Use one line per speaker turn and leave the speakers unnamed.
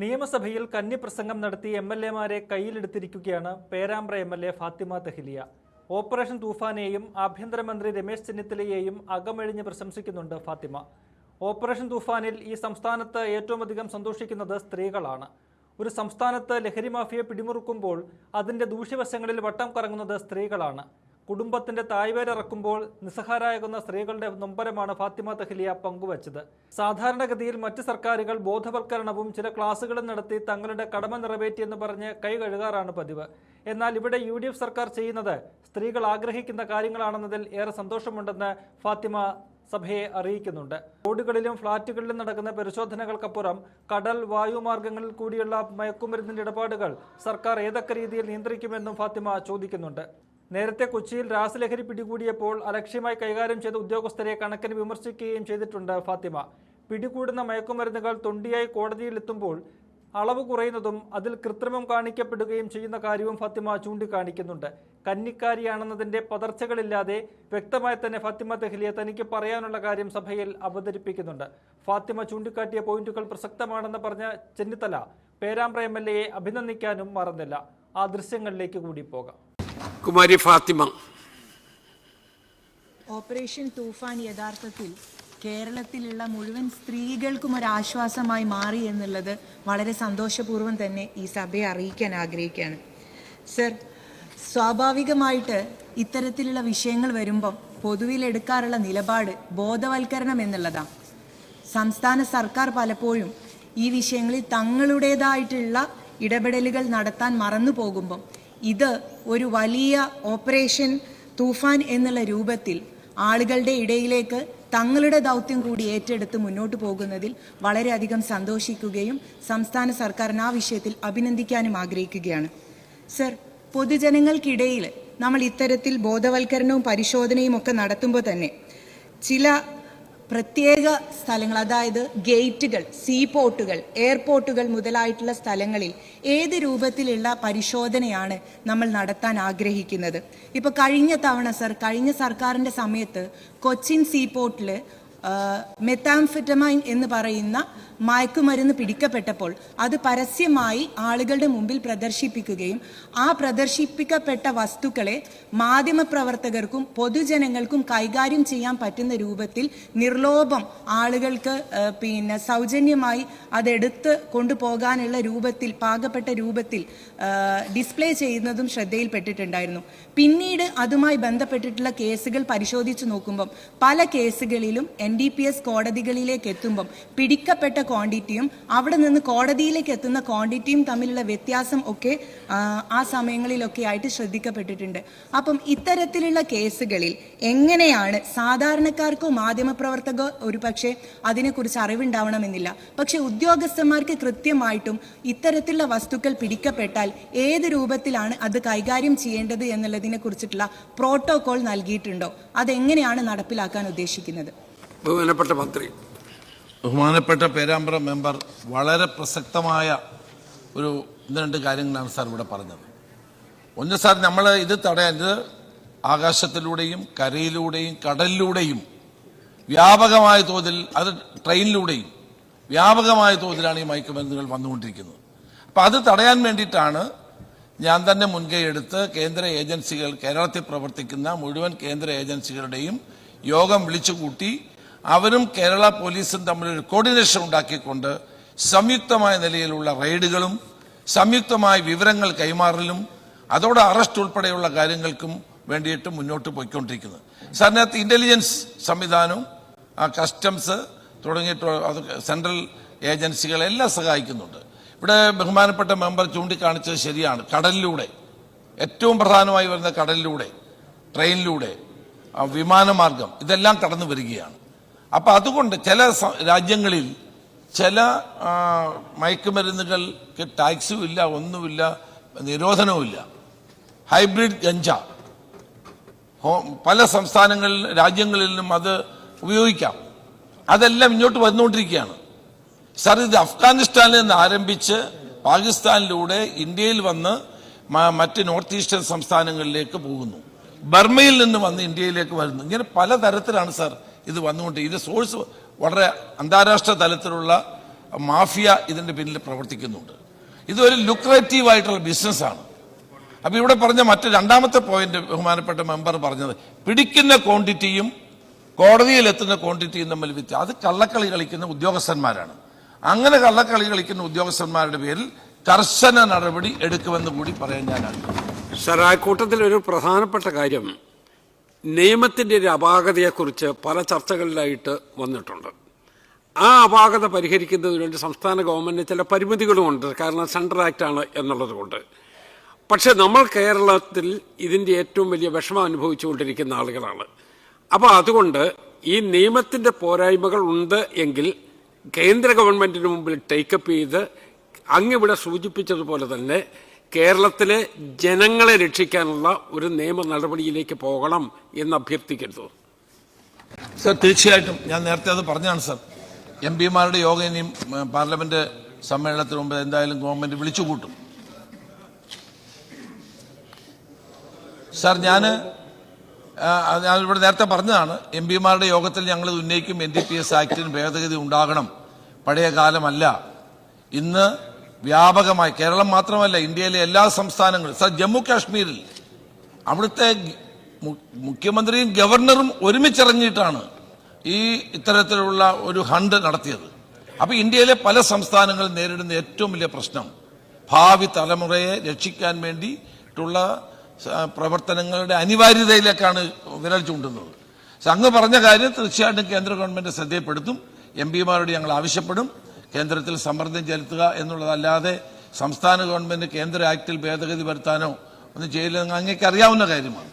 നിയമസഭയിൽ കന്നിപ്രസംഗം നടത്തി എംഎൽഎമാരെ കയ്യിലെടുത്തിരിക്കുകയാണ് Perambra MLA Fathima Thahiliya. Operation തൂഫാനെയും ആഭ്യന്തരമന്ത്രി രമേശ് ചെന്നിത്തലയെയും അകമഴിഞ്ഞ് പ്രശംസിക്കുന്നുണ്ട് ഫാത്തിമ. ഓപ്പറേഷൻ തൂഫാനിൽ ഈ സംസ്ഥാനത്ത് ഏറ്റവുമധികം സന്തോഷിക്കുന്നത് സ്ത്രീകളാണ്. ഒരു സംസ്ഥാനത്ത് ലഹരി മാഫിയെ പിടിമുറുക്കുമ്പോൾ അതിൻ്റെ ദൂഷ്യവശങ്ങളിൽ വട്ടം കറങ്ങുന്നത് സ്ത്രീകളാണ്. കുടുംബത്തിന്റെ തായ്വേരിറക്കുമ്പോൾ നിസ്സഹായരാകുന്ന സ്ത്രീകളുടെ നൊമ്പരമാണ് ഫാത്തിമ തെഹ്ലിയ പങ്കുവച്ചത്. സാധാരണഗതിയിൽ മറ്റ് സർക്കാരുകൾ ബോധവൽക്കരണവും ചില ക്ലാസുകളും നടത്തി തങ്ങളുടെ കടമ നിറവേറ്റിയെന്ന് പറഞ്ഞ് കൈ കഴുകാറാണ് പതിവ്. എന്നാൽ ഇവിടെ UDF സർക്കാർ ചെയ്യുന്നത് സ്ത്രീകൾ ആഗ്രഹിക്കുന്ന കാര്യങ്ങളാണെന്നതിൽ ഏറെ സന്തോഷമുണ്ടെന്ന് ഫാത്തിമ സഭയെ അറിയിക്കുന്നുണ്ട്. റോഡുകളിലും ഫ്ളാറ്റുകളിലും നടക്കുന്ന പരിശോധനകൾക്കപ്പുറം കടൽ, വായുമാർഗങ്ങളിൽ കൂടിയുള്ള മയക്കുമരുന്നിന്റെ ഇടപാടുകൾ സർക്കാർ ഏതൊക്കെ രീതിയിൽ നിയന്ത്രിക്കുമെന്നും ഫാത്തിമ ചോദിക്കുന്നുണ്ട്. നേരത്തെ കൊച്ചിയിൽ രാസലഹരി പിടികൂടിയപ്പോൾ അലക്ഷ്യമായി കൈകാര്യം ചെയ്ത ഉദ്യോഗസ്ഥരെ കണക്കിന് വിമർശിക്കുകയും ചെയ്തിട്ടുണ്ട് ഫാത്തിമ. പിടികൂടുന്ന മയക്കുമരുന്നുകൾ തൊണ്ടിയായി കോടതിയിലെത്തുമ്പോൾ അളവ് കുറയുന്നതും അതിൽ കൃത്രിമം കാണിക്കപ്പെടുകയും ചെയ്യുന്ന കാര്യവും ഫാത്തിമ ചൂണ്ടിക്കാണിക്കുന്നുണ്ട്. കന്നിക്കാരിയാണെന്നതിന്റെ പതർച്ചകളില്ലാതെ വ്യക്തമായി തന്നെ ഫാത്തിമ തെഹ്ലിയ തനിക്ക് പറയാനുള്ള കാര്യം സഭയിൽ അവതരിപ്പിക്കുന്നുണ്ട്. ഫാത്തിമ ചൂണ്ടിക്കാട്ടിയ പോയിന്റുകൾ പ്രസക്തമാണെന്ന് പറഞ്ഞ ചെന്നിത്തല പേരാമ്പ്ര MLA അഭിനന്ദിക്കാനും മറന്നില്ല. ആ ദൃശ്യങ്ങളിലേക്ക് കൂടി പോകാം.
കുമാരി ഫാത്തിമ.
ഓപ്പറേഷൻ തൂഫാൻ യഥാർത്ഥത്തിൽ കേരളത്തിലുള്ള മുഴുവൻ സ്ത്രീകൾക്കും ഒരു ആശ്വാസമായി മാറി എന്നുള്ളത് വളരെ സന്തോഷപൂർവ്വം തന്നെ ഈ സഭയെ അറിയിക്കാൻ ആഗ്രഹിക്കുകയാണ്. സർ, സ്വാഭാവികമായിട്ട് ഇത്തരത്തിലുള്ള വിഷയങ്ങൾ വരുമ്പം പൊതുവിൽ എടുക്കാറുള്ള നിലപാട് ബോധവൽക്കരണം എന്നുള്ളതാണ്. സംസ്ഥാന സർക്കാർ പലപ്പോഴും ഈ വിഷയങ്ങളിൽ തങ്ങളുടേതായിട്ടുള്ള ഇടപെടലുകൾ നടത്താൻ മറന്നു പോകുമ്പം ഇത് ഒരു വലിയ ഓപ്പറേഷൻ തൂഫാൻ എന്നുള്ള രൂപത്തിൽ ആളുകളുടെ ഇടയിലേക്ക് തങ്ങളുടെ ദൗത്യം കൂടി ഏറ്റെടുത്ത് മുന്നോട്ട് പോകുന്നതിൽ വളരെയധികം സന്തോഷിക്കുകയും സംസ്ഥാന സർക്കാരിന് ആ വിഷയത്തിൽ അഭിനന്ദിക്കാനും ആഗ്രഹിക്കുകയാണ്. സർ, പൊതുജനങ്ങൾക്കിടയിൽ നമ്മൾ ഇത്തരത്തിൽ ബോധവൽക്കരണവും പരിശോധനയും ഒക്കെ നടത്തുമ്പോൾ തന്നെ ചില പ്രത്യേക സ്ഥലങ്ങൾ, അതായത് ഗേറ്റുകൾ, സീപോർട്ടുകൾ, എയർപോർട്ടുകൾ മുതലായിട്ടുള്ള സ്ഥലങ്ങളിൽ ഏത് രൂപത്തിലുള്ള പരിശോധനയാണ് നമ്മൾ നടത്താൻ ആഗ്രഹിക്കുന്നത്? ഇപ്പോൾ കഴിഞ്ഞ സർക്കാരിൻ്റെ സമയത്ത് കൊച്ചിൻ സീപോർട്ടിൽ മെത്താംഫെറ്റമൈൻ എന്ന് പറയുന്ന മയക്കുമരുന്ന് പിടിക്കപ്പെട്ടപ്പോൾ അത് പരസ്യമായി ആളുകളുടെ മുമ്പിൽ പ്രദർശിപ്പിക്കുകയും ആ പ്രദർശിപ്പിക്കപ്പെട്ട വസ്തുക്കളെ മാധ്യമപ്രവർത്തകർക്കും പൊതുജനങ്ങൾക്കും കൈകാര്യം ചെയ്യാൻ പറ്റുന്ന രൂപത്തിൽ നിർലോഭം ആളുകൾക്ക് സൗജന്യമായി അതെടുത്ത് കൊണ്ടുപോകാനുള്ള രൂപത്തിൽ, പാകപ്പെട്ട രൂപത്തിൽ ഡിസ്പ്ലേ ചെയ്യുന്നതും ശ്രദ്ധയിൽപ്പെട്ടിട്ടുണ്ടായിരുന്നു. പിന്നീട് അതുമായി ബന്ധപ്പെട്ടിട്ടുള്ള കേസുകൾ പരിശോധിച്ച് നോക്കുമ്പം പല കേസുകളിലും NDPS കോടതികളിലേക്ക് എത്തുമ്പം പിടിക്കപ്പെട്ട ക്വാണ്ടിറ്റിയും അവിടെ നിന്ന് കോടതിയിലേക്ക് എത്തുന്ന ക്വാണ്ടിറ്റിയും തമ്മിലുള്ള വ്യത്യാസം ഒക്കെ ആ സമയങ്ങളിലൊക്കെ ആയിട്ട് ശ്രദ്ധിക്കപ്പെട്ടിട്ടുണ്ട്. അപ്പം ഇത്തരത്തിലുള്ള കേസുകളിൽ എങ്ങനെയാണ് സാധാരണക്കാർക്കോ മാധ്യമപ്രവർത്തകോ ഒരു പക്ഷേ അതിനെക്കുറിച്ച് അറിവുണ്ടാവണമെന്നില്ല, പക്ഷെ ഉദ്യോഗസ്ഥന്മാർക്ക് കൃത്യമായിട്ടും ഇത്തരത്തിലുള്ള വസ്തുക്കൾ പിടിക്കപ്പെട്ടാൽ ഏത് രൂപത്തിലാണ് അത് കൈകാര്യം ചെയ്യേണ്ടത് എന്നുള്ളതിനെ കുറിച്ചിട്ടുള്ള പ്രോട്ടോകോൾ നൽകിയിട്ടുണ്ടോ? അതെങ്ങനെയാണ് നടപ്പിലാക്കാൻ ഉദ്ദേശിക്കുന്നത്?
ബഹുമാനപ്പെട്ട മന്ത്രി.
ബഹുമാനപ്പെട്ട പേരാമ്പ്ര മെമ്പർ വളരെ പ്രസക്തമായ ഒരു 2 കാര്യങ്ങളാണ് സാർ ഇവിടെ പറഞ്ഞത്. ഒന്ന് സാർ, നമ്മൾ ഇത് തടയാൻ ആകാശത്തിലൂടെയും കരയിലൂടെയും കടലിലൂടെയും വ്യാപകമായ തോതിൽ, അത് ട്രെയിനിലൂടെയും വ്യാപകമായ തോതിലാണ് ഈ മയക്കുമരുന്നുകൾ വന്നുകൊണ്ടിരിക്കുന്നത്. അപ്പം അത് തടയാൻ വേണ്ടിയിട്ടാണ് ഞാൻ തന്നെ മുൻകൈ എടുത്ത് കേന്ദ്ര ഏജൻസികൾ, കേരളത്തിൽ പ്രവർത്തിക്കുന്ന മുഴുവൻ കേന്ദ്ര ഏജൻസികളുടെയും യോഗം വിളിച്ചുകൂട്ടി അവരും കേരള പോലീസും തമ്മിലൊരു കോർഡിനേഷൻ ഉണ്ടാക്കിക്കൊണ്ട് സംയുക്തമായ നിലയിലുള്ള റെയ്ഡുകളും സംയുക്തമായ വിവരങ്ങൾ കൈമാറലും അതോടെ അറസ്റ്റ് ഉൾപ്പെടെയുള്ള കാര്യങ്ങൾക്കും വേണ്ടിയിട്ട് മുന്നോട്ട് പോയിക്കൊണ്ടിരിക്കുന്നത്. സാറിനകത്ത് ഇന്റലിജൻസ് സംവിധാനവും കസ്റ്റംസ് തുടങ്ങിയിട്ടുള്ള സെൻട്രൽ ഏജൻസികളെല്ലാം സഹായിക്കുന്നുണ്ട്. ഇവിടെ ബഹുമാനപ്പെട്ട മെമ്പർ ചൂണ്ടിക്കാണിച്ചത് ശരിയാണ്. കടലിലൂടെ, ഏറ്റവും പ്രധാനമായി വരുന്ന കടലിലൂടെ, ട്രെയിനിലൂടെ, വിമാനമാർഗം, ഇതെല്ലാം കടന്നു വരികയാണ്. അപ്പം അതുകൊണ്ട് ചില രാജ്യങ്ങളിൽ ചില മയക്കുമരുന്നുകൾക്ക് ടാക്സും ഇല്ല, ഒന്നുമില്ല, നിരോധനവുമില്ല. ഹൈബ്രിഡ് ഗഞ്ച പല രാജ്യങ്ങളിലും അത് ഉപയോഗിക്കാം. അതെല്ലാം ഇങ്ങോട്ട് വന്നുകൊണ്ടിരിക്കുകയാണ്. സാർ, ഇത് അഫ്ഗാനിസ്ഥാനിൽ നിന്ന് ആരംഭിച്ച് പാകിസ്ഥാനിലൂടെ ഇന്ത്യയിൽ വന്ന് മറ്റ് നോർത്ത് ഈസ്റ്റേൺ സംസ്ഥാനങ്ങളിലേക്ക് പോകുന്നു. ബർമയിൽ നിന്ന് വന്ന് ഇന്ത്യയിലേക്ക് വരുന്നു. ഇങ്ങനെ പലതരത്തിലാണ് സാർ ഇത് വന്നുകൊണ്ട്. ഇത് സോഴ്സ് വളരെ അന്താരാഷ്ട്ര തലത്തിലുള്ള മാഫിയ ഇതിന്റെ പിന്നിൽ പ്രവർത്തിക്കുന്നുണ്ട്. ഇതൊരു ലുക്രേറ്റീവ് ആയിട്ടുള്ള ബിസിനസ്സാണ്. അപ്പൊ ഇവിടെ പറഞ്ഞ രണ്ടാമത്തെ പോയിന്റ് ബഹുമാനപ്പെട്ട മെമ്പർ പറഞ്ഞത്, പിടിക്കുന്ന ക്വാണ്ടിറ്റിയും കോടതിയിലെത്തുന്ന ക്വാണ്ടിറ്റിയും തമ്മിൽ വ്യത്യാസം. അത് കള്ളക്കളി കളിക്കുന്ന ഉദ്യോഗസ്ഥന്മാരാണ്. അങ്ങനെ കള്ളക്കളി കളിക്കുന്ന ഉദ്യോഗസ്ഥന്മാരുടെ പേരിൽ കർശന നടപടി എടുക്കുമെന്ന് കൂടി പറയാൻ ഞാൻ ആഗ്രഹിക്കുന്നു.
സർ, ആ കൂട്ടത്തിൽ ഒരു പ്രധാനപ്പെട്ട കാര്യം നിയമത്തിന്റെ ഒരു അപാകതയെക്കുറിച്ച് പല ചർച്ചകളിലായിട്ട് വന്നിട്ടുണ്ട്. ആ അപാകത പരിഹരിക്കുന്നതിന് വേണ്ടി സംസ്ഥാന ഗവൺമെന്റിന് ചില പരിമിതികളുമുണ്ട്. കാരണം സെൻട്രൽ ആക്ട് ആണ് എന്നുള്ളത് കൊണ്ട്. പക്ഷെ നമ്മൾ കേരളത്തിൽ ഇതിന്റെ ഏറ്റവും വലിയ വിഷമം അനുഭവിച്ചുകൊണ്ടിരിക്കുന്ന ആളുകളാണ്. അപ്പോൾ അതുകൊണ്ട് ഈ നിയമത്തിന്റെ പോരായ്മകൾ ഉണ്ട് എങ്കിൽ കേന്ദ്ര ഗവൺമെന്റിന് മുമ്പിൽ ടേക്കപ്പ് ചെയ്ത് അങ്ങിവിടെ സൂചിപ്പിച്ചതുപോലെ തന്നെ കേരളത്തിലെ ജനങ്ങളെ രക്ഷിക്കാനുള്ള ഒരു നിയമ നടപടിയിലേക്ക് പോകണം എന്ന് അഭ്യർത്ഥിക്കരുത്.
സർ, തീർച്ചയായിട്ടും ഞാൻ നേരത്തെ അത് പറഞ്ഞാണ് സർ. എംപിമാരുടെ യോഗം ഇനിയും പാർലമെന്റ് സമ്മേളനത്തിന് മുമ്പ് എന്തായാലും ഗവൺമെന്റ് വിളിച്ചു കൂട്ടും. സാർ, ഞാനിവിടെ നേരത്തെ പറഞ്ഞതാണ്, എംപിമാരുടെ യോഗത്തിൽ ഞങ്ങൾ ഉന്നയിക്കും NDPS ആക്ടിന് ഭേദഗതി ഉണ്ടാകണം. പഴയ കാലമല്ല. ഇന്ന് വ്യാപകമായി കേരളം മാത്രമല്ല ഇന്ത്യയിലെ എല്ലാ സംസ്ഥാനങ്ങളും, സാർ, ജമ്മു കാശ്മീരിൽ അവിടുത്തെ മുഖ്യമന്ത്രിയും ഗവർണറും ഒരുമിച്ചിറങ്ങിയിട്ടാണ് ഇത്തരത്തിലുള്ള ഒരു ഹണ്ട് നടത്തിയത്. അപ്പൊ ഇന്ത്യയിലെ പല സംസ്ഥാനങ്ങളും നേരിടുന്ന ഏറ്റവും വലിയ പ്രശ്നം ഭാവി തലമുറയെ രക്ഷിക്കാൻ വേണ്ടിയിട്ടുള്ള പ്രവർത്തനങ്ങളുടെ അനിവാര്യതയിലേക്കാണ് വിരൽ ചൂണ്ടുന്നത്. അങ്ങ് പറഞ്ഞ കാര്യം തീർച്ചയായിട്ടും കേന്ദ്ര ഗവൺമെന്റ് ശ്രദ്ധയിൽപ്പെടുത്തും. എംപിമാരോട് ഞങ്ങൾ ആവശ്യപ്പെടും കേന്ദ്രത്തിൽ സമ്മർദ്ദം ചെലുത്തുക എന്നുള്ളതല്ലാതെ സംസ്ഥാന ഗവൺമെന്റ് കേന്ദ്ര ആക്ടിൽ ഭേദഗതി വരുത്താനോ ഒന്നും ചെയ്യില്ലെന്ന് അങ്ങേക്ക് അറിയാവുന്ന കാര്യമാണ്.